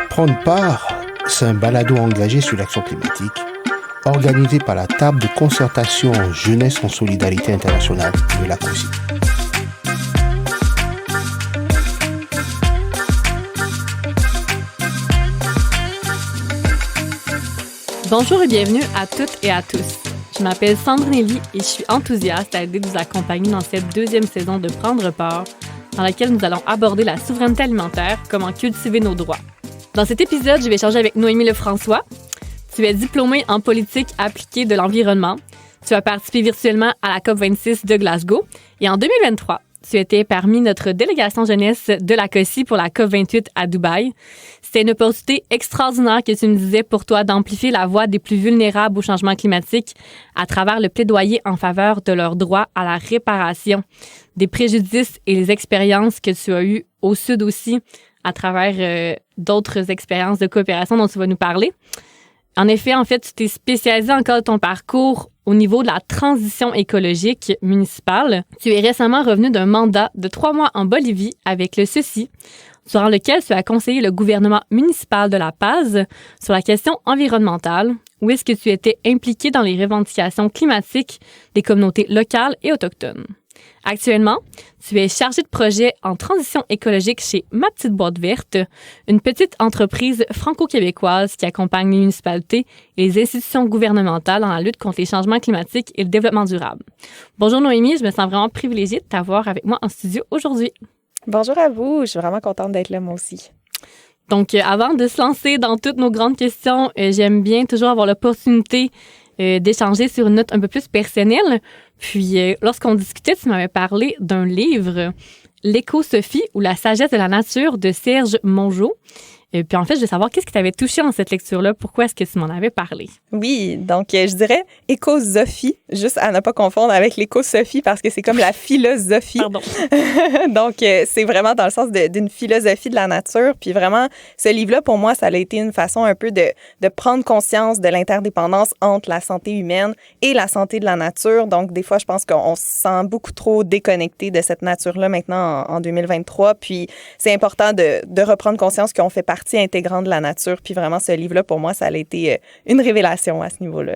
Prendre part, c'est un balado engagé sur l'action climatique, organisé par la table de concertation Jeunesse en solidarité internationale de la COSI. Bonjour et bienvenue à toutes et à tous. Je m'appelle Sandrine Elie et je suis enthousiaste à l'idée de vous accompagner dans cette deuxième saison de Prendre part, dans laquelle nous allons aborder la souveraineté alimentaire, comment cultiver nos droits. Dans cet épisode, je vais échanger avec Noémie Lefrançois. Tu es diplômée en politique appliquée de l'environnement. Tu as participé virtuellement à la COP26 de Glasgow. Et en 2023, tu étais parmi notre délégation jeunesse de la COSI pour la COP28 à Dubaï. C'était une opportunité extraordinaire que tu me disais pour toi d'amplifier la voix des plus vulnérables au changement climatique à travers le plaidoyer en faveur de leur droit à la réparation, des préjudices et les expériences que tu as eues au Sud aussi à travers d'autres expériences de coopération dont tu vas nous parler. En effet, tu t'es spécialisé en cas de ton parcours au niveau de la transition écologique municipale. Tu es récemment revenu d'un mandat de 3 mois en Bolivie avec le CECI, durant lequel tu as conseillé le gouvernement municipal de La Paz sur la question environnementale, où est-ce que tu étais impliqué dans les revendications climatiques des communautés locales et autochtones. Actuellement, tu es chargé de projet en transition écologique chez Ma Petite Boîte Verte, une petite entreprise franco-québécoise qui accompagne les municipalités et les institutions gouvernementales dans la lutte contre les changements climatiques et le développement durable. Bonjour Noémie, je me sens vraiment privilégiée de t'avoir avec moi en studio aujourd'hui. Bonjour à vous, je suis vraiment contente d'être là moi aussi. Donc, avant de se lancer dans toutes nos grandes questions, j'aime bien toujours avoir l'opportunité d'échanger sur une note un peu plus personnelle. Puis, lorsqu'on discutait, tu m'avais parlé d'un livre, L'éco-Sophie ou la sagesse de la nature de Serge Mongeau. Et puis, en fait, je veux savoir qu'est-ce qui t'avait touché dans cette lecture-là? Pourquoi est-ce que tu m'en avais parlé? Oui, donc je dirais écosophie, juste à ne pas confondre avec l'éco-sophie parce que c'est comme la philosophie. Pardon. Donc, c'est vraiment dans le sens d'une philosophie de la nature. Puis vraiment, ce livre-là, pour moi, ça a été une façon un peu de prendre conscience de l'interdépendance entre la santé humaine et la santé de la nature. Donc, des fois, je pense qu'on se sent beaucoup trop déconnecté de cette nature-là maintenant en 2023. Puis, c'est important de reprendre conscience qu'on fait partie intégrante de la nature. Puis vraiment, ce livre-là, pour moi, ça a été une révélation à ce niveau-là.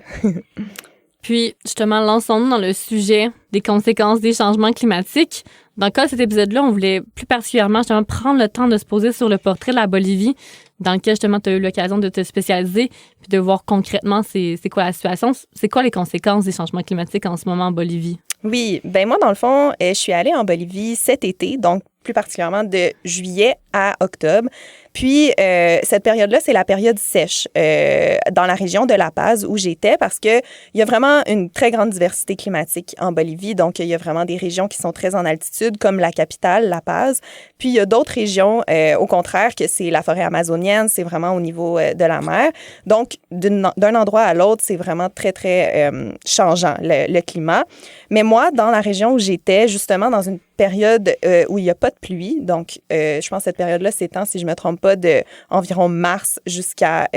Puis, justement, lançons-nous dans le sujet des conséquences des changements climatiques. Dans le cas de cet épisode-là, on voulait plus particulièrement justement prendre le temps de se poser sur le portrait de la Bolivie, dans lequel justement tu as eu l'occasion de te spécialiser, puis de voir concrètement c'est quoi la situation, c'est quoi les conséquences des changements climatiques en ce moment en Bolivie. Oui, ben moi, dans le fond, je suis allée en Bolivie cet été, donc plus particulièrement de juillet à octobre. Puis, cette période-là, c'est la période sèche dans la région de La Paz où j'étais parce que il y a vraiment une très grande diversité climatique en Bolivie. Donc, il y a vraiment des régions qui sont très en altitude, comme la capitale, La Paz. Puis, il y a d'autres régions, au contraire, que c'est la forêt amazonienne, c'est vraiment au niveau de la mer. Donc, d'un endroit à l'autre, c'est vraiment très, très changeant, le climat. Mais moi, dans la région où j'étais, justement, dans une période où il n'y a pas de pluie. Donc, je pense que cette période-là s'étend, si je ne me trompe pas, de environ mars jusqu'à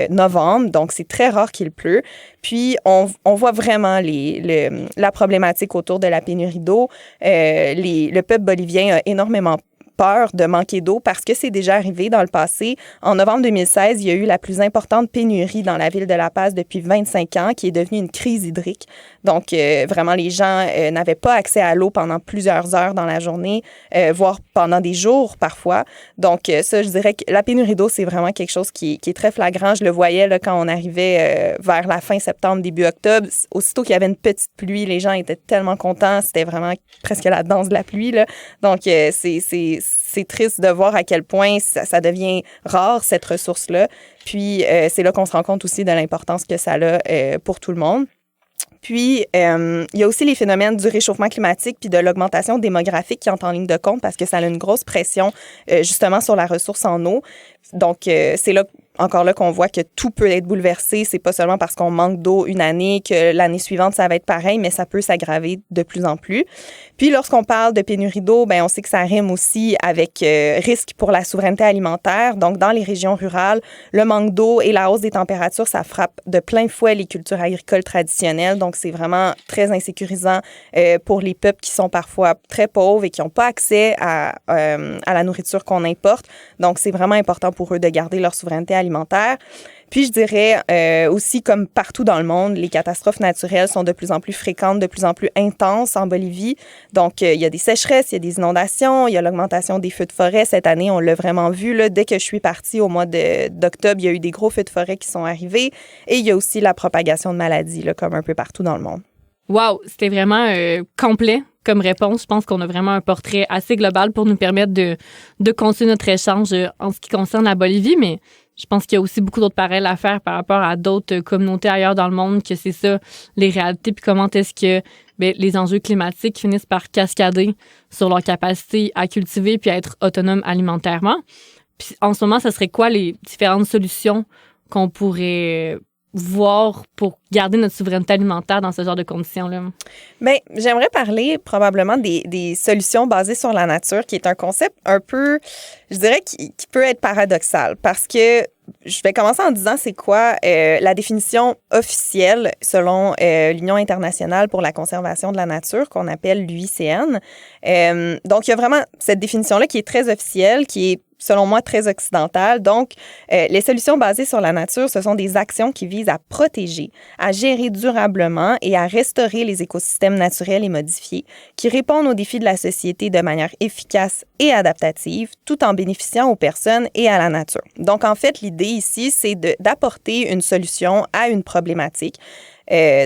novembre. Donc, c'est très rare qu'il pleut. Puis, on voit vraiment la problématique autour de la pénurie d'eau. Le peuple bolivien a énormément peur de manquer d'eau parce que c'est déjà arrivé dans le passé. En novembre 2016, il y a eu la plus importante pénurie dans la ville de La Paz depuis 25 ans, qui est devenue une crise hydrique. Donc, vraiment, les gens n'avaient pas accès à l'eau pendant plusieurs heures dans la journée, voire pendant des jours parfois. Donc, ça, je dirais que la pénurie d'eau, c'est vraiment quelque chose qui est très flagrant. Je le voyais là, quand on arrivait vers la fin septembre, début octobre. Aussitôt qu'il y avait une petite pluie, les gens étaient tellement contents. C'était vraiment presque la danse de la pluie, là. Donc, c'est triste de voir à quel point ça devient rare, cette ressource-là. Puis, c'est là qu'on se rend compte aussi de l'importance que ça a pour tout le monde. Puis, il y a aussi les phénomènes du réchauffement climatique puis de l'augmentation démographique qui entrent en ligne de compte parce que ça a une grosse pression justement sur la ressource en eau. Donc, c'est là encore là qu'on voit que tout peut être bouleversé. C'est pas seulement parce qu'on manque d'eau une année que l'année suivante, ça va être pareil, mais ça peut s'aggraver de plus en plus. Puis, lorsqu'on parle de pénurie d'eau, ben on sait que ça rime aussi avec risque pour la souveraineté alimentaire. Donc, dans les régions rurales, le manque d'eau et la hausse des températures, ça frappe de plein fouet les cultures agricoles traditionnelles. Donc, c'est vraiment très insécurisant pour les peuples qui sont parfois très pauvres et qui n'ont pas accès à la nourriture qu'on importe. Donc, c'est vraiment important pour eux de garder leur souveraineté alimentaire. Puis, je dirais aussi, comme partout dans le monde, les catastrophes naturelles sont de plus en plus fréquentes, de plus en plus intenses en Bolivie. Donc, il y a des sécheresses, il y a des inondations, il y a l'augmentation des feux de forêt. Cette année, on l'a vraiment vu. Là, dès que je suis partie au mois d'octobre, il y a eu des gros feux de forêt qui sont arrivés. Et il y a aussi la propagation de maladies, là, comme un peu partout dans le monde. Wow, c'était vraiment complet comme réponse. Je pense qu'on a vraiment un portrait assez global pour nous permettre de continuer notre échange en ce qui concerne la Bolivie, mais je pense qu'il y a aussi beaucoup d'autres parallèles à faire par rapport à d'autres communautés ailleurs dans le monde, que c'est ça, les réalités, puis comment est-ce que les enjeux climatiques finissent par cascader sur leur capacité à cultiver puis à être autonome alimentairement. Puis en ce moment, ce serait quoi les différentes solutions qu'on pourrait voir pour garder notre souveraineté alimentaire dans ce genre de conditions-là? Bien, j'aimerais parler probablement des solutions basées sur la nature, qui est un concept un peu, je dirais, qui peut être paradoxal, parce que je vais commencer en disant c'est quoi la définition officielle selon l'Union internationale pour la conservation de la nature, qu'on appelle l'UICN. Donc, il y a vraiment cette définition-là qui est très officielle, qui est selon moi, très occidentale. Donc, les solutions basées sur la nature, ce sont des actions qui visent à protéger, à gérer durablement et à restaurer les écosystèmes naturels et modifiés, qui répondent aux défis de la société de manière efficace et adaptative, tout en bénéficiant aux personnes et à la nature. Donc, en fait, l'idée ici, c'est d'apporter une solution à une problématique.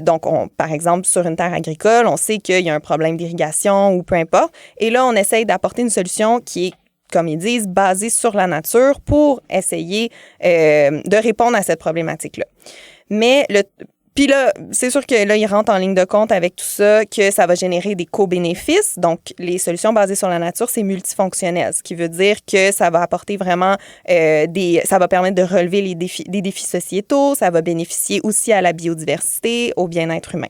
Donc, par exemple, sur une terre agricole, on sait qu'il y a un problème d'irrigation ou peu importe. Et là, on essaye d'apporter une solution qui est, comme ils disent, basée sur la nature pour essayer de répondre à cette problématique-là. Mais puis là, c'est sûr que là, ils rentrent en ligne de compte avec tout ça, que ça va générer des co-bénéfices. Donc, les solutions basées sur la nature, c'est multifonctionnel, ce qui veut dire que ça va apporter vraiment ça va permettre de relever des défis sociétaux, ça va bénéficier aussi à la biodiversité, au bien-être humain.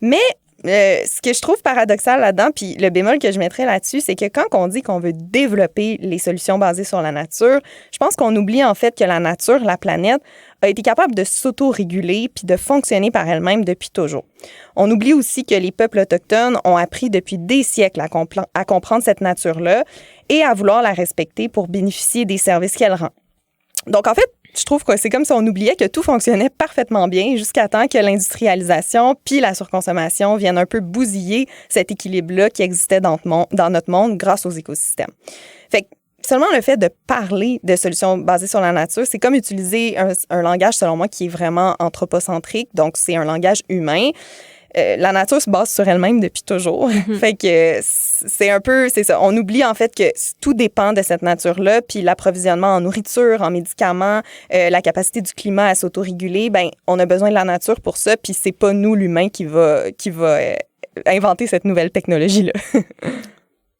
Mais ce que je trouve paradoxal là-dedans, puis le bémol que je mettrais là-dessus, c'est que quand on dit qu'on veut développer les solutions basées sur la nature, je pense qu'on oublie en fait que la nature, la planète, a été capable de s'auto-réguler puis de fonctionner par elle-même depuis toujours. On oublie aussi que les peuples autochtones ont appris depuis des siècles à comprendre cette nature-là et à vouloir la respecter pour bénéficier des services qu'elle rend. Donc, en fait, je trouve que c'est comme si on oubliait que tout fonctionnait parfaitement bien jusqu'à temps que l'industrialisation puis la surconsommation viennent un peu bousiller cet équilibre-là qui existait dans notre monde grâce aux écosystèmes. Fait que seulement le fait de parler de solutions basées sur la nature, c'est comme utiliser un langage, selon moi, qui est vraiment anthropocentrique, donc c'est un langage humain. La nature se base sur elle-même depuis toujours. Fait que c'est ça. On oublie en fait que tout dépend de cette nature-là, puis l'approvisionnement en nourriture, en médicaments, la capacité du climat à s'autoréguler, ben on a besoin de la nature pour ça, puis c'est pas nous, l'humain, qui va inventer cette nouvelle technologie-là.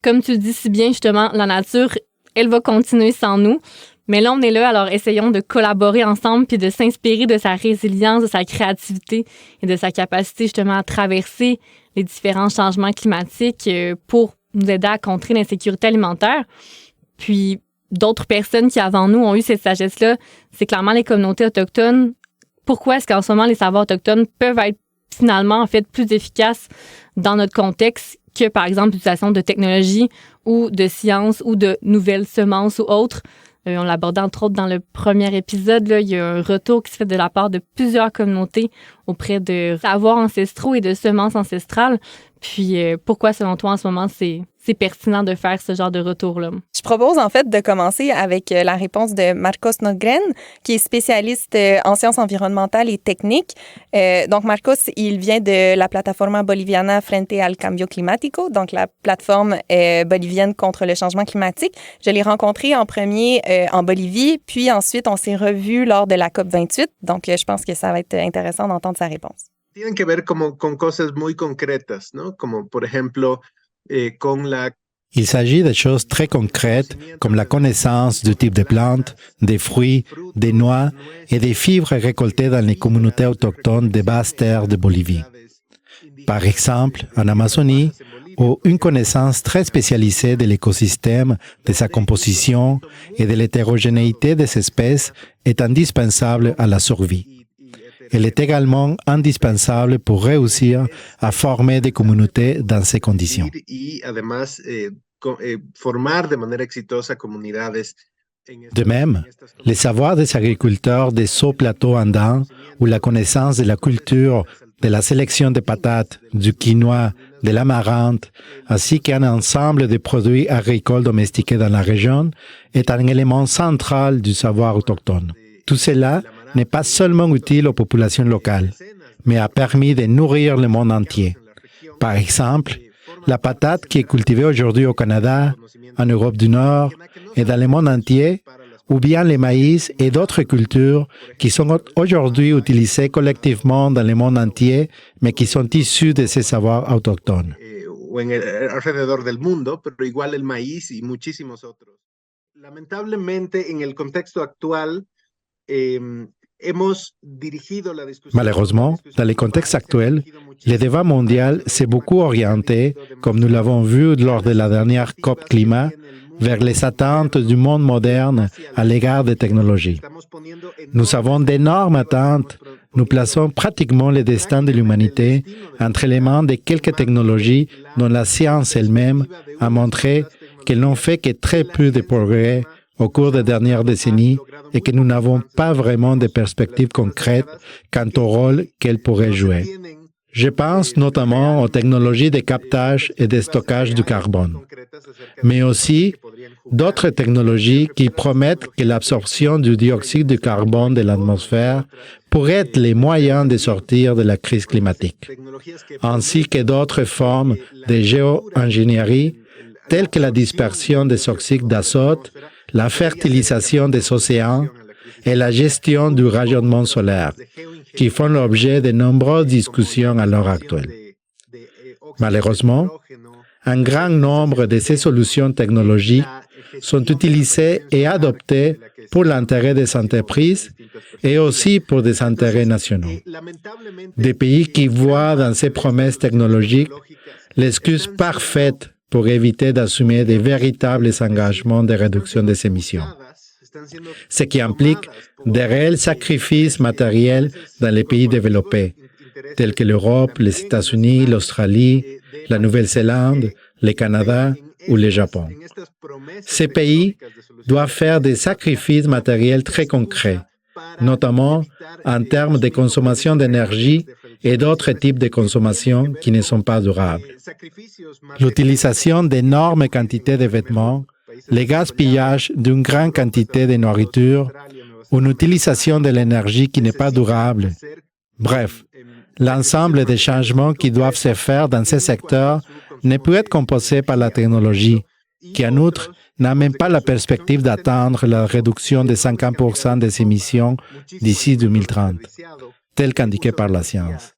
Comme tu le dis si bien, justement, la nature, elle va continuer sans nous. Mais là, on est là, alors essayons de collaborer ensemble puis de s'inspirer de sa résilience, de sa créativité et de sa capacité justement à traverser les différents changements climatiques pour nous aider à contrer l'insécurité alimentaire. Puis d'autres personnes qui avant nous ont eu cette sagesse-là, c'est clairement les communautés autochtones. Pourquoi est-ce qu'en ce moment, les savoirs autochtones peuvent être finalement en fait plus efficaces dans notre contexte que, par exemple, l'utilisation de technologies ou de sciences ou de nouvelles semences ou autres? On l'abordait entre autres dans le premier épisode. Là, il y a un retour qui se fait de la part de plusieurs communautés auprès de savoirs ancestraux et de semences ancestrales. Puis pourquoi, selon toi, en ce moment, c'est pertinent de faire ce genre de retour-là? Je propose en fait de commencer avec la réponse de Marcos Nordgren, qui est spécialiste en sciences environnementales et techniques. Donc Marcos, il vient de la Plataforma Boliviana Frente al Cambio Climático, donc la plateforme bolivienne contre le changement climatique. Je l'ai rencontré en premier en Bolivie, puis ensuite on s'est revus lors de la COP28. Donc je pense que ça va être intéressant d'entendre sa réponse. Tienen que ver con cosas muy concretas, ¿no? Como por ejemplo con la Il s'agit de choses très concrètes comme la connaissance du type de plantes, des fruits, des noix et des fibres récoltées dans les communautés autochtones des basses terres de Bolivie. Par exemple, en Amazonie, où une connaissance très spécialisée de l'écosystème, de sa composition et de l'hétérogénéité des espèces est indispensable à la survie. Elle est également indispensable pour réussir à former des communautés dans ces conditions. De même, les savoirs des agriculteurs des hauts plateaux andins ou la connaissance de la culture, de la sélection des patates, du quinoa, de l'amarante, ainsi qu'un ensemble de produits agricoles domestiqués dans la région, est un élément central du savoir autochtone. Tout cela n'est pas seulement utile aux populations locales, mais a permis de nourrir le monde entier. Par exemple, la patate qui est cultivée aujourd'hui au Canada, en Europe du Nord et dans le monde entier, ou bien les maïs et d'autres cultures qui sont aujourd'hui utilisées collectivement dans le monde entier, mais qui sont issus de ces savoirs autochtones. Malheureusement, dans le contexte actuel, le débat mondial s'est beaucoup orienté, comme nous l'avons vu lors de la dernière COP Climat, vers les attentes du monde moderne à l'égard des technologies. Nous avons d'énormes attentes. Nous plaçons pratiquement le destin de l'humanité entre les mains de quelques technologies dont la science elle-même a montré qu'elles n'ont fait que très peu de progrès au cours des dernières décennies et que nous n'avons pas vraiment de perspectives concrètes quant au rôle qu'elles pourraient jouer. Je pense notamment aux technologies de captage et de stockage du carbone, mais aussi d'autres technologies qui promettent que l'absorption du dioxyde de carbone de l'atmosphère pourrait être les moyens de sortir de la crise climatique, ainsi que d'autres formes de géo-ingénierie telles que la dispersion des oxydes d'azote, la fertilisation des océans et la gestion du rayonnement solaire, qui font l'objet de nombreuses discussions à l'heure actuelle. Malheureusement, un grand nombre de ces solutions technologiques sont utilisées et adoptées pour l'intérêt des entreprises et aussi pour des intérêts nationaux. Des pays qui voient dans ces promesses technologiques l'excuse parfaite pour éviter d'assumer de véritables engagements de réduction des émissions, ce qui implique de réels sacrifices matériels dans les pays développés, tels que l'Europe, les États-Unis, l'Australie, la Nouvelle-Zélande, le Canada ou le Japon. Ces pays doivent faire des sacrifices matériels très concrets, notamment en termes de consommation d'énergie et d'autres types de consommation qui ne sont pas durables. L'utilisation d'énormes quantités de vêtements, le gaspillage d'une grande quantité de nourriture, une utilisation de l'énergie qui n'est pas durable. Bref, l'ensemble des changements qui doivent se faire dans ces secteurs ne peut être composé par la technologie, qui en outre n'a même pas la perspective d'atteindre la réduction de 50% des émissions d'ici 2030, telle qu'indiquée par la science,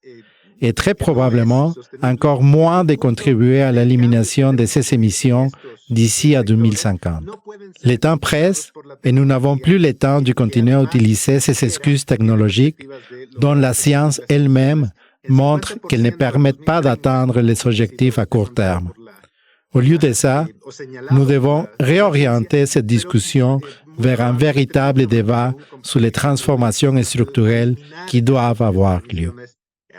et très probablement encore moins de contribuer à l'élimination de ces émissions d'ici à 2050. Le temps presse et nous n'avons plus le temps de continuer à utiliser ces excuses technologiques dont la science elle-même montre qu'elles ne permettent pas d'atteindre les objectifs à court terme. Au lieu de ça, nous devons réorienter cette discussion vers un véritable débat sur les transformations structurelles qui doivent avoir lieu.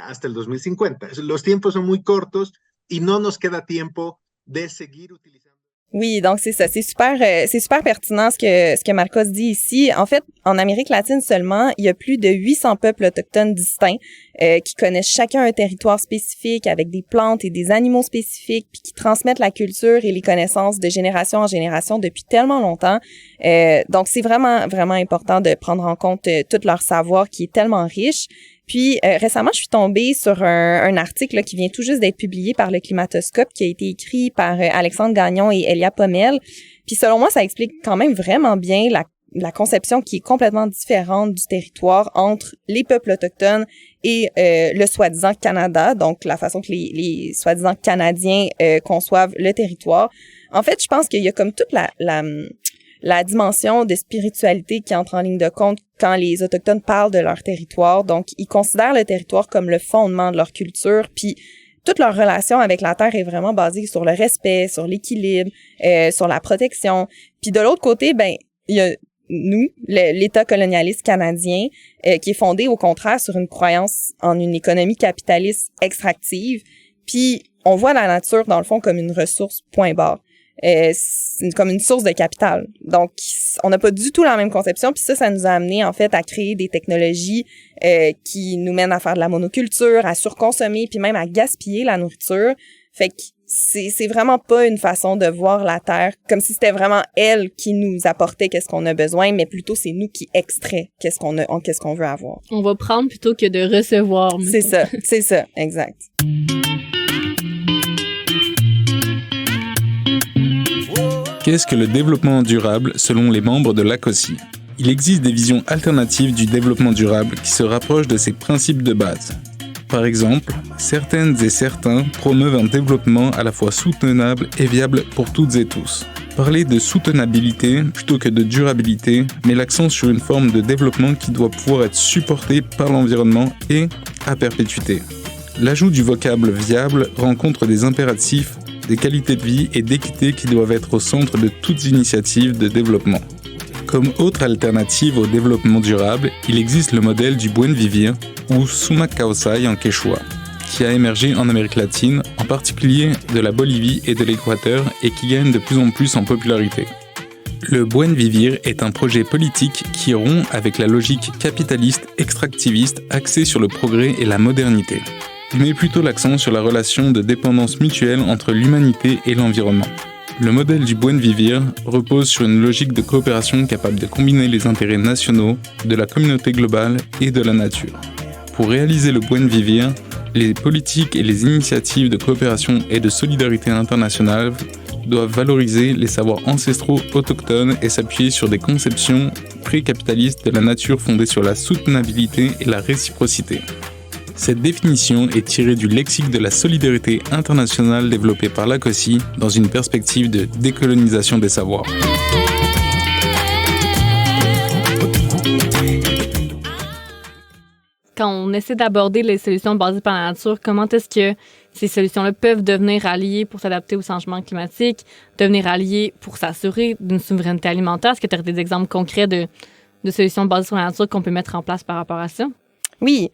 Hasta el 2050. Los tiempos son muy cortos y no nos queda tiempo de seguir utilizando. Oui, donc c'est ça, c'est super pertinent ce que Marcos dit ici. En fait, en Amérique latine seulement, il y a plus de 800 peuples autochtones distincts qui connaissent chacun un territoire spécifique avec des plantes et des animaux spécifiques, puis qui transmettent la culture et les connaissances de génération en génération depuis tellement longtemps. Donc c'est vraiment important de prendre en compte tout leur savoir qui est tellement riche. Puis récemment, je suis tombée sur un article là, qui vient tout juste d'être publié par le Climatoscope, qui a été écrit par Alexandre Gagnon et Elia Pommel. Puis selon moi, ça explique quand même vraiment bien la conception qui est complètement différente du territoire entre les peuples autochtones et le soi-disant Canada, donc la façon que les soi-disant Canadiens conçoivent le territoire. En fait, je pense qu'il y a comme toute la dimension de spiritualité qui entre en ligne de compte quand les Autochtones parlent de leur territoire. Donc, ils considèrent le territoire comme le fondement de leur culture, puis toute leur relation avec la terre est vraiment basée sur le respect, sur l'équilibre, sur la protection. Puis de l'autre côté, ben il y a nous, l'État colonialiste canadien, qui est fondé au contraire sur une croyance en une économie capitaliste extractive. Puis on voit la nature dans le fond comme une ressource point barre. C'est comme une source de capital. Donc, on n'a pas du tout la même conception. Puis ça nous a amené, en fait, à créer des technologies qui nous mènent à faire de la monoculture, à surconsommer, puis même à gaspiller la nourriture. Fait que c'est vraiment pas une façon de voir la terre comme si c'était vraiment elle qui nous apportait qu'est-ce qu'on a besoin, mais plutôt c'est nous qui extrait qu'est-ce qu'on veut avoir. On va prendre plutôt que de recevoir. C'est ça, exact. Qu'est-ce que le développement durable selon les membres de l'ACOSI ? Il existe des visions alternatives du développement durable qui se rapprochent de ces principes de base. Par exemple, certaines et certains promeuvent un développement à la fois soutenable et viable pour toutes et tous. Parler de soutenabilité plutôt que de durabilité met l'accent sur une forme de développement qui doit pouvoir être supportée par l'environnement et à perpétuité. L'ajout du vocable viable rencontre des impératifs de qualité de vie et d'équité qui doivent être au centre de toutes initiatives de développement. Comme autre alternative au développement durable, il existe le modèle du buen vivir, ou sumak kawsay en quechua, qui a émergé en Amérique latine, en particulier de la Bolivie et de l'Équateur, et qui gagne de plus en plus en popularité. Le buen vivir est un projet politique qui rompt avec la logique capitaliste extractiviste axée sur le progrès et la modernité. Il met plutôt l'accent sur la relation de dépendance mutuelle entre l'humanité et l'environnement. Le modèle du buen vivir repose sur une logique de coopération capable de combiner les intérêts nationaux, de la communauté globale et de la nature. Pour réaliser le buen vivir, les politiques et les initiatives de coopération et de solidarité internationale doivent valoriser les savoirs ancestraux autochtones et s'appuyer sur des conceptions pré-capitalistes de la nature fondées sur la soutenabilité et la réciprocité. Cette définition est tirée du lexique de la solidarité internationale développé par l'ACOSI dans une perspective de décolonisation des savoirs. Quand on essaie d'aborder les solutions basées par la nature, comment est-ce que ces solutions-là peuvent devenir alliées pour s'adapter au changement climatique, devenir alliées pour s'assurer d'une souveraineté alimentaire? Est-ce que tu as des exemples concrets de solutions basées sur la nature qu'on peut mettre en place par rapport à ça? Oui.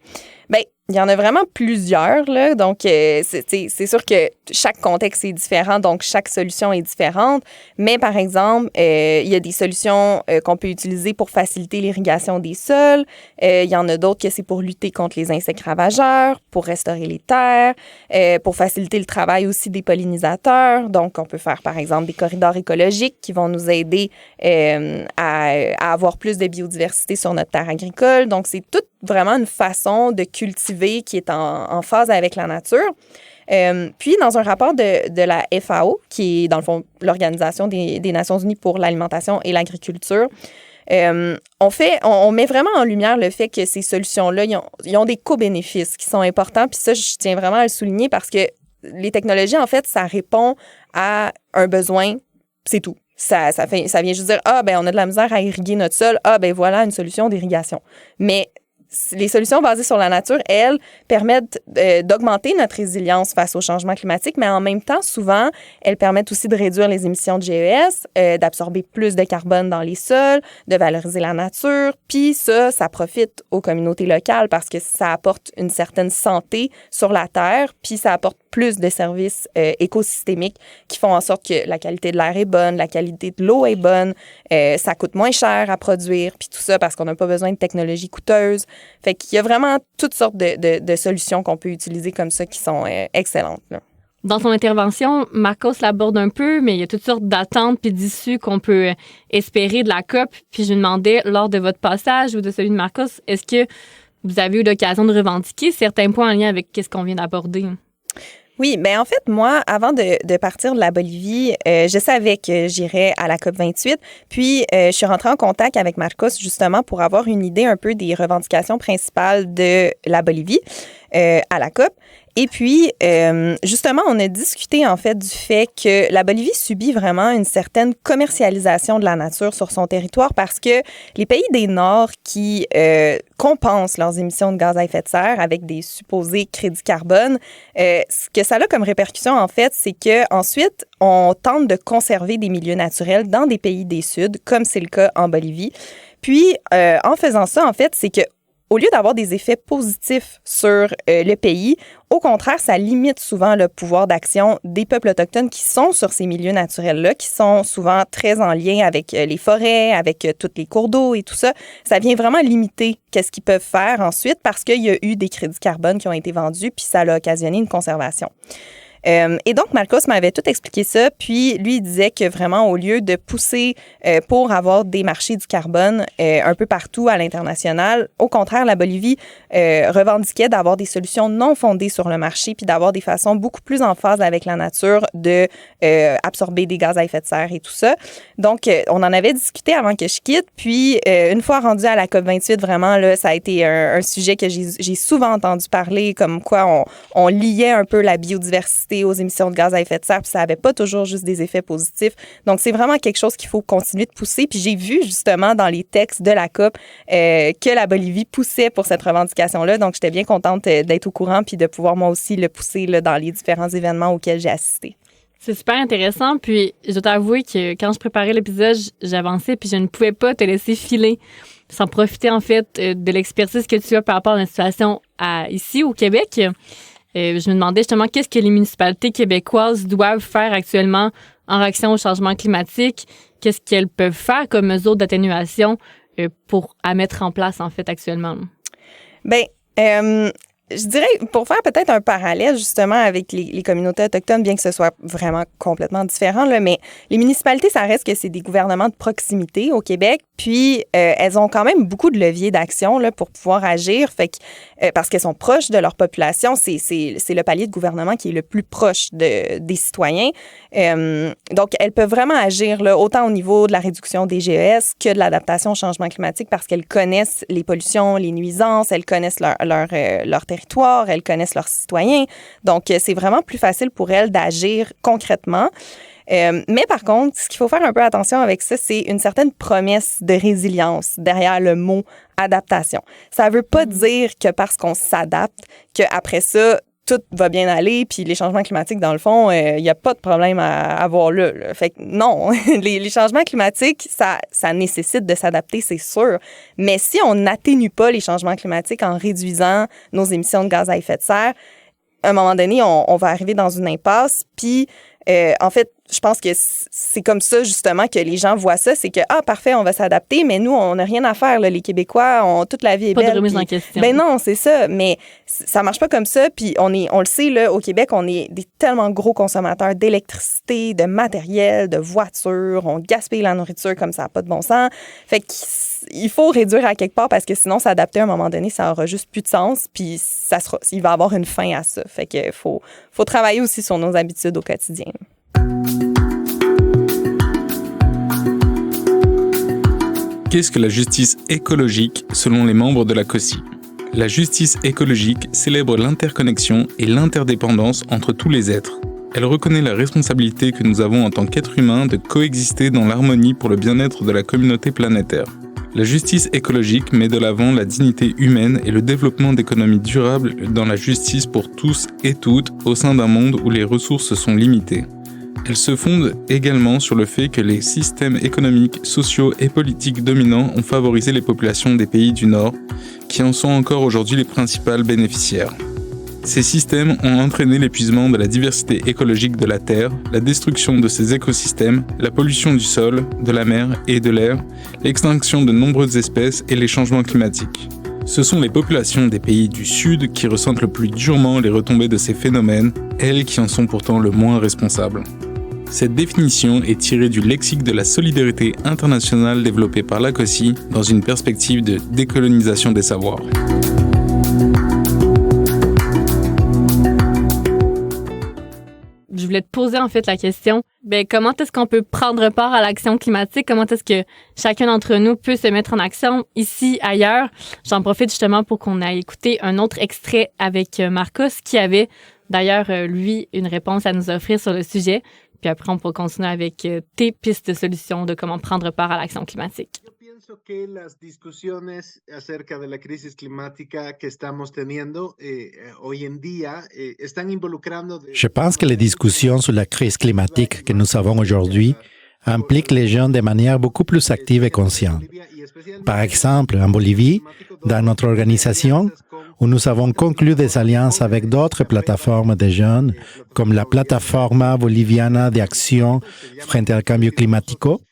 Bien, il y en a vraiment plusieurs, là. Donc, c'est sûr que chaque contexte est différent, donc chaque solution est différente. Mais, par exemple, il y a des solutions qu'on peut utiliser pour faciliter l'irrigation des sols. Il y en a d'autres que c'est pour lutter contre les insectes ravageurs, pour restaurer les terres, pour faciliter le travail aussi des pollinisateurs. Donc, on peut faire, par exemple, des corridors écologiques qui vont nous aider à avoir plus de biodiversité sur notre terre agricole. Donc, c'est toute vraiment une façon de cultiver qui est en phase avec la nature. Puis, dans un rapport de la FAO, qui est, dans le fond, l'Organisation des Nations Unies pour l'alimentation et l'agriculture, on met vraiment en lumière le fait que ces solutions-là, ils ont des co-bénéfices qui sont importants. Puis ça, je tiens vraiment à le souligner parce que les technologies, en fait, ça répond à un besoin, c'est tout. Ça vient juste dire, on a de la misère à irriguer notre sol. Ben voilà une solution d'irrigation. Mais les solutions basées sur la nature, elles, permettent d'augmenter notre résilience face au changement climatique, mais en même temps, souvent, elles permettent aussi de réduire les émissions de GES, d'absorber plus de carbone dans les sols, de valoriser la nature. Puis ça profite aux communautés locales parce que ça apporte une certaine santé sur la terre, puis ça apporte plus de services écosystémiques qui font en sorte que la qualité de l'air est bonne, la qualité de l'eau est bonne, ça coûte moins cher à produire, puis tout ça parce qu'on n'a pas besoin de technologies coûteuses. Fait qu'il y a vraiment toutes sortes de solutions qu'on peut utiliser comme ça qui sont excellentes, là. Dans son intervention, Marcos l'aborde un peu, mais il y a toutes sortes d'attentes puis d'issues qu'on peut espérer de la COP. Puis je lui demandais, lors de votre passage ou de celui de Marcos, est-ce que vous avez eu l'occasion de revendiquer certains points en lien avec ce qu'on vient d'aborder? Oui, mais en fait, moi, avant de partir de la Bolivie, je savais que j'irais à la COP28. Puis, je suis rentrée en contact avec Marcos, justement, pour avoir une idée un peu des revendications principales de la Bolivie. à la COP. Et puis, justement, on a discuté en fait du fait que la Bolivie subit vraiment une certaine commercialisation de la nature sur son territoire parce que les pays des Nord qui compensent leurs émissions de gaz à effet de serre avec des supposés crédits carbone, ce que ça a comme répercussion en fait, c'est que ensuite on tente de conserver des milieux naturels dans des pays des Sud, comme c'est le cas en Bolivie. Puis, en faisant ça, en fait, c'est que au lieu d'avoir des effets positifs sur le pays, au contraire, ça limite souvent le pouvoir d'action des peuples autochtones qui sont sur ces milieux naturels-là, qui sont souvent très en lien avec les forêts, avec tous les cours d'eau et tout ça. Ça vient vraiment limiter qu'est-ce qu'ils peuvent faire ensuite parce qu'il y a eu des crédits carbone qui ont été vendus, puis ça a occasionné une conservation. Et donc, Marcos m'avait tout expliqué ça, puis lui, il disait que vraiment, au lieu de pousser pour avoir des marchés du carbone un peu partout à l'international, au contraire, la Bolivie revendiquait d'avoir des solutions non fondées sur le marché, puis d'avoir des façons beaucoup plus en phase avec la nature de absorber des gaz à effet de serre et tout ça. Donc, on en avait discuté avant que je quitte, puis une fois rendu à la COP28, vraiment, là, ça a été un sujet que j'ai souvent entendu parler, comme quoi on liait un peu la biodiversité aux émissions de gaz à effet de serre, puis ça n'avait pas toujours juste des effets positifs. Donc, c'est vraiment quelque chose qu'il faut continuer de pousser. Puis j'ai vu justement dans les textes de la COP que la Bolivie poussait pour cette revendication-là. Donc, j'étais bien contente d'être au courant puis de pouvoir moi aussi le pousser là, dans les différents événements auxquels j'ai assisté. C'est super intéressant. Puis, je dois t'avouer que quand je préparais l'épisode, j'avançais puis je ne pouvais pas te laisser filer sans profiter, en fait, de l'expertise que tu as par rapport à la situation ici au Québec. Je me demandais justement qu'est-ce que les municipalités québécoises doivent faire actuellement en réaction au changement climatique, qu'est-ce qu'elles peuvent faire comme mesure d'atténuation à mettre en place, en fait, actuellement. Bien, je dirais, pour faire peut-être un parallèle justement avec les communautés autochtones, bien que ce soit vraiment complètement différent, là, mais les municipalités, ça reste que c'est des gouvernements de proximité au Québec, puis elles ont quand même beaucoup de leviers d'action là, pour pouvoir agir, fait que, parce qu'elles sont proches de leur population, c'est le palier de gouvernement qui est le plus proche des citoyens. Donc, elles peuvent vraiment agir là, autant au niveau de la réduction des GES que de l'adaptation au changement climatique parce qu'elles connaissent les pollutions, les nuisances, elles connaissent leur territoire, elles connaissent leurs citoyens. Donc, c'est vraiment plus facile pour elles d'agir concrètement. Mais par contre, ce qu'il faut faire un peu attention avec ça, c'est une certaine promesse de résilience derrière le mot adaptation. Ça ne veut pas dire que parce qu'on s'adapte, qu'après ça, tout va bien aller, puis les changements climatiques, dans le fond, il n'y a pas de problème à avoir là. Fait que non, les changements climatiques, ça nécessite de s'adapter, c'est sûr. Mais si on n'atténue pas les changements climatiques en réduisant nos émissions de gaz à effet de serre, à un moment donné, on va arriver dans une impasse, puis en fait, je pense que c'est comme ça, justement, que les gens voient ça. C'est que, parfait, on va s'adapter, mais nous, on n'a rien à faire. Là. Les Québécois, toute la vie est belle. Pas de remise en question. Ben non, c'est ça. Mais ça marche pas comme ça. Puis on le sait, là, au Québec, on est des tellement gros consommateurs d'électricité, de matériel, de voitures. On gaspille la nourriture comme ça n'a pas de bon sens. Fait qu'il faut réduire à quelque part parce que sinon, s'adapter à un moment donné, ça aura juste plus de sens. Puis il va avoir une fin à ça. Fait qu'il faut travailler aussi sur nos habitudes au quotidien. Qu'est-ce que la justice écologique selon les membres de la COSI ? La justice écologique célèbre l'interconnexion et l'interdépendance entre tous les êtres. Elle reconnaît la responsabilité que nous avons en tant qu'êtres humains de coexister dans l'harmonie pour le bien-être de la communauté planétaire. La justice écologique met de l'avant la dignité humaine et le développement d'économies durables dans la justice pour tous et toutes au sein d'un monde où les ressources sont limitées. Elle se fonde également sur le fait que les systèmes économiques, sociaux et politiques dominants ont favorisé les populations des pays du Nord, qui en sont encore aujourd'hui les principales bénéficiaires. Ces systèmes ont entraîné l'épuisement de la diversité écologique de la Terre, la destruction de ses écosystèmes, la pollution du sol, de la mer et de l'air, l'extinction de nombreuses espèces et les changements climatiques. Ce sont les populations des pays du Sud qui ressentent le plus durement les retombées de ces phénomènes, elles qui en sont pourtant le moins responsables. Cette définition est tirée du lexique de la solidarité internationale développé par la COSI dans une perspective de décolonisation des savoirs. Je voulais te poser en fait la question, comment est-ce qu'on peut prendre part à l'action climatique? Comment est-ce que chacun d'entre nous peut se mettre en action ici, ailleurs? J'en profite justement pour qu'on aille écouter un autre extrait avec Marcos qui avait d'ailleurs, lui, une réponse à nous offrir sur le sujet. Puis après, on peut continuer avec tes pistes de solutions de comment prendre part à l'action climatique. Que las discusiones acerca de la crisis climática que estamos teniendo hoy en día están involucrando. Je pense que les discussions sur la crise climatique que nous avons aujourd'hui impliquent les jeunes de manière beaucoup plus active et consciente. Par exemple, en Bolivie, dans notre organisation, où nous avons conclu des alliances avec d'autres plateformes de jeunes, comme la Plataforma Boliviana de Acción frente al Cambio Climático.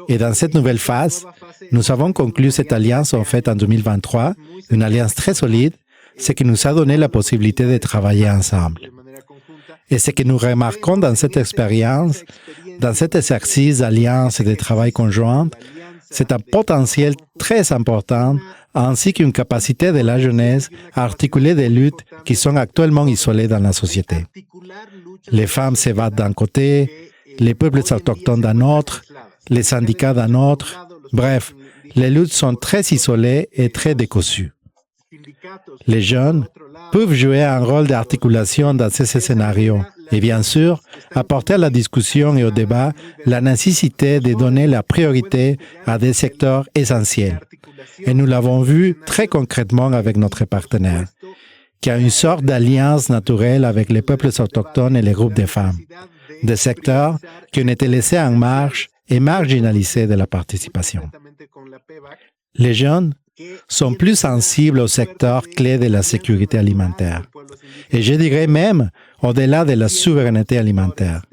Et dans cette nouvelle phase, nous avons conclu cette alliance en fait en 2023, une alliance très solide, ce qui nous a donné la possibilité de travailler ensemble. Et ce que nous remarquons dans cette expérience, dans cet exercice d'alliance et de travail conjoint, c'est un potentiel très important ainsi qu'une capacité de la jeunesse à articuler des luttes qui sont actuellement isolées dans la société. Les femmes se battent d'un côté, les peuples autochtones d'un autre, les syndicats d'un autre. Bref, les luttes sont très isolées et très décousues. Les jeunes peuvent jouer un rôle d'articulation dans ces scénarios et bien sûr, apporter à la discussion et au débat la nécessité de donner la priorité à des secteurs essentiels. Et nous l'avons vu très concrètement avec notre partenaire, qui a une sorte d'alliance naturelle avec les peuples autochtones et les groupes de femmes, des secteurs qui ont été laissés en marge et marginalisés de la participation. Les jeunes sont plus sensibles aux secteurs clés de la sécurité alimentaire. Et je dirais même, au-delà de la souveraineté alimentaire,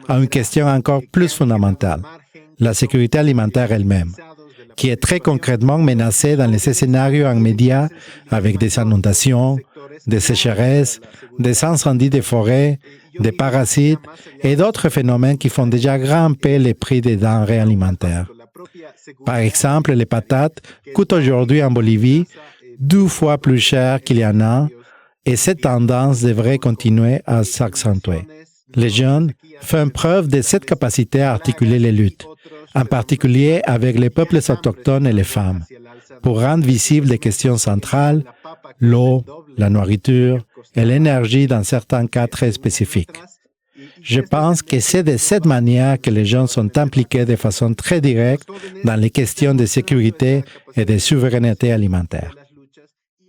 à une question encore plus fondamentale, la sécurité alimentaire elle-même, qui est très concrètement menacée dans les scénarios immédiats avec des inondations, des sécheresses, des incendies de forêts, des parasites et d'autres phénomènes qui font déjà grimper les prix des denrées alimentaires. Par exemple, les patates coûtent aujourd'hui en Bolivie 2 fois plus cher qu'il y en a et cette tendance devrait continuer à s'accentuer. Les jeunes font preuve de cette capacité à articuler les luttes, en particulier avec les peuples autochtones et les femmes, pour rendre visibles les questions centrales, l'eau, la nourriture et l'énergie dans certains cas très spécifiques. Je pense que c'est de cette manière que les jeunes sont impliqués de façon très directe dans les questions de sécurité et de souveraineté alimentaire.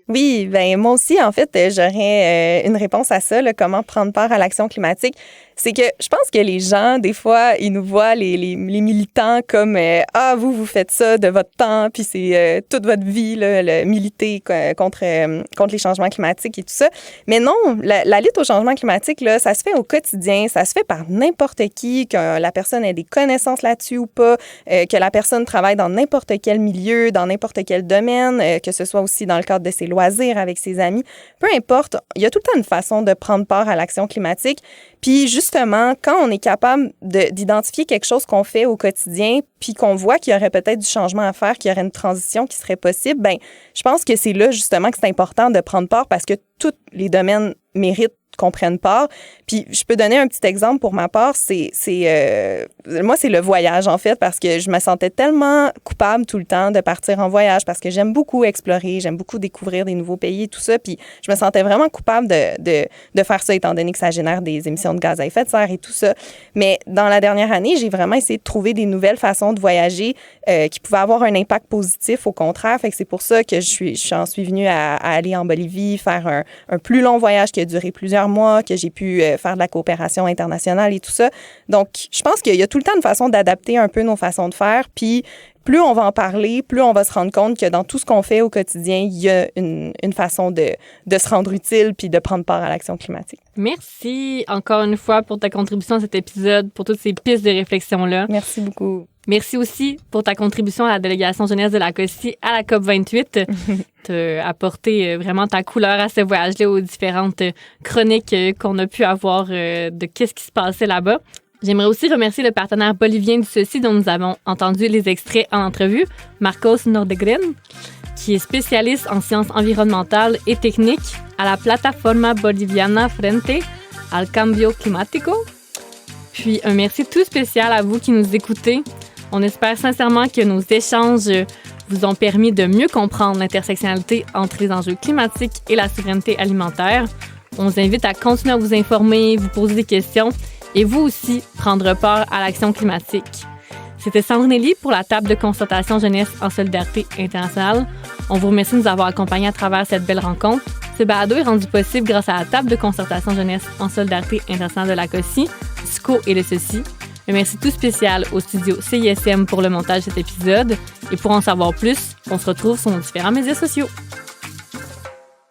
Oui, moi aussi, en fait, j'aurais une réponse à ça, là, comment prendre part à l'action climatique. C'est que je pense que les gens, des fois, ils nous voient, les militants, comme « Ah, vous faites ça de votre temps, puis c'est toute votre vie, là, le militer contre les changements climatiques et tout ça. » Mais non, la lutte au changement climatique, là, ça se fait au quotidien, ça se fait par n'importe qui, que la personne ait des connaissances là-dessus ou pas, que la personne travaille dans n'importe quel milieu, dans n'importe quel domaine, que ce soit aussi dans le cadre de ses loisirs avec ses amis. Peu importe, il y a tout le temps une façon de prendre part à l'action climatique. Puis justement, quand on est capable d'identifier quelque chose qu'on fait au quotidien, puis qu'on voit qu'il y aurait peut-être du changement à faire, qu'il y aurait une transition qui serait possible, je pense que c'est là justement que c'est important de prendre part parce que tous les domaines méritent qu'on prenne part. Puis je peux donner un petit exemple pour ma part, moi c'est le voyage en fait parce que je me sentais tellement coupable tout le temps de partir en voyage parce que j'aime beaucoup explorer, j'aime beaucoup découvrir des nouveaux pays et tout ça, puis je me sentais vraiment coupable de faire ça étant donné que ça génère des émissions de gaz à effet de serre et tout ça. Mais dans la dernière année, j'ai vraiment essayé de trouver des nouvelles façons de voyager qui pouvaient avoir un impact positif au contraire, fait que c'est pour ça que j'en suis venue à aller en Bolivie, faire un plus long voyage qui a duré plusieurs mois, que j'ai pu faire de la coopération internationale et tout ça. Donc, je pense qu'il y a tout le temps une façon d'adapter un peu nos façons de faire, puis plus on va en parler, plus on va se rendre compte que dans tout ce qu'on fait au quotidien, il y a une façon de se rendre utile puis de prendre part à l'action climatique. Merci encore une fois pour ta contribution à cet épisode, pour toutes ces pistes de réflexion-là. Merci beaucoup. Merci aussi pour ta contribution à la délégation jeunesse de la COSI à la COP28. Tu as apporté vraiment ta couleur à ce voyage-là aux différentes chroniques qu'on a pu avoir de qu'est-ce qui se passait là-bas. J'aimerais aussi remercier le partenaire bolivien du CECI dont nous avons entendu les extraits en entrevue, Marcos Nordegren, qui est spécialiste en sciences environnementales et techniques à la Plataforma Boliviana Frente al Cambio Climático. Puis un merci tout spécial à vous qui nous écoutez. On espère sincèrement que nos échanges vous ont permis de mieux comprendre l'intersectionnalité entre les enjeux climatiques et la souveraineté alimentaire. On vous invite à continuer à vous informer, vous poser des questions et vous aussi prendre part à l'action climatique. C'était Sandrine Elie pour la table de concertation jeunesse en solidarité internationale. On vous remercie de nous avoir accompagnés à travers cette belle rencontre. Ce balado est rendu possible grâce à la table de concertation jeunesse en solidarité internationale de la COSI, SCO et le CECI. Un merci tout spécial au studio CISM pour le montage de cet épisode. Et pour en savoir plus, on se retrouve sur nos différents médias sociaux.